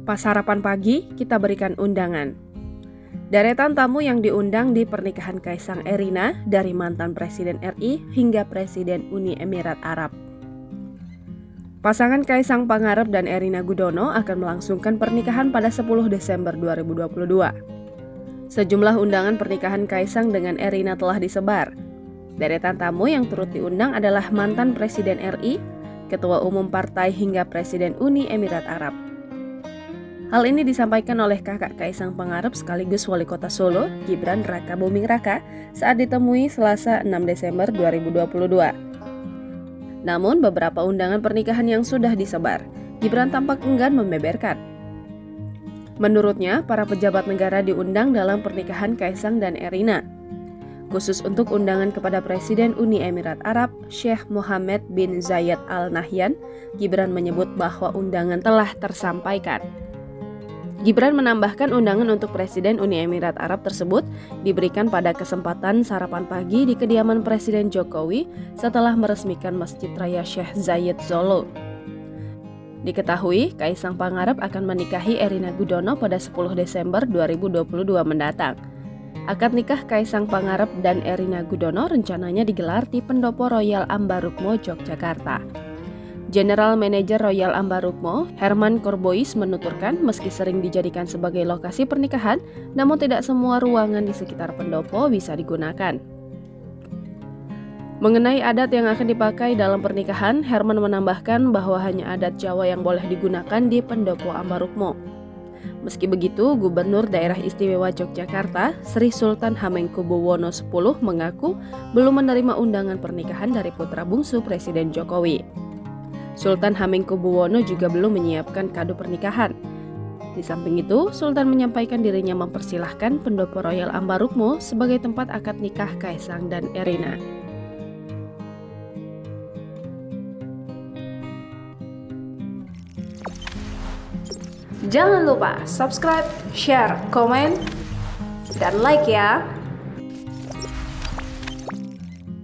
Pas sarapan pagi, kita berikan undangan. Deretan tamu yang diundang di pernikahan Kaisang Erina dari mantan Presiden RI hingga Presiden Uni Emirat Arab. Pasangan Kaisang Pangarep dan Erina Gudono akan melangsungkan pernikahan pada 10 Desember 2022. Sejumlah undangan pernikahan Kaisang dengan Erina telah disebar. Deretan tamu yang turut diundang adalah mantan Presiden RI, Ketua Umum Partai hingga Presiden Uni Emirat Arab. Hal ini disampaikan oleh kakak Kaisang Pangarep sekaligus Wali Kota Solo, Gibran Raka Buming Raka, saat ditemui Selasa 6 Desember 2022. Namun beberapa undangan pernikahan yang sudah disebar, Gibran tampak enggan membeberkan. Menurutnya, para pejabat negara diundang dalam pernikahan Kaisang dan Erina. Khusus untuk undangan kepada Presiden Uni Emirat Arab, Sheikh Mohammed bin Zayed Al Nahyan, Gibran menyebut bahwa undangan telah tersampaikan. Gibran menambahkan undangan untuk Presiden Uni Emirat Arab tersebut diberikan pada kesempatan sarapan pagi di kediaman Presiden Jokowi setelah meresmikan Masjid Raya Sheikh Zayed Solo. Diketahui, Kaisang Pangarep akan menikahi Erina Gudono pada 10 Desember 2022 mendatang. Akad nikah Kaisang Pangarep dan Erina Gudono rencananya digelar di Pendopo Royal Ambarukmo, Yogyakarta. General Manager Royal Ambarukmo, Herman Korbois menuturkan meski sering dijadikan sebagai lokasi pernikahan, namun tidak semua ruangan di sekitar pendopo bisa digunakan. Mengenai adat yang akan dipakai dalam pernikahan, Herman menambahkan bahwa hanya adat Jawa yang boleh digunakan di Pendopo Ambarukmo. Meski begitu, Gubernur Daerah Istimewa Yogyakarta, Sri Sultan Hamengkubuwono X mengaku belum menerima undangan pernikahan dari putra bungsu Presiden Jokowi. Sultan Hamengkubuwono juga belum menyiapkan kado pernikahan. Di samping itu, Sultan menyampaikan dirinya mempersilahkan Pendopo Royal Ambarukmo sebagai tempat akad nikah Kaisang dan Erina. Jangan lupa subscribe, share, komen, dan like ya!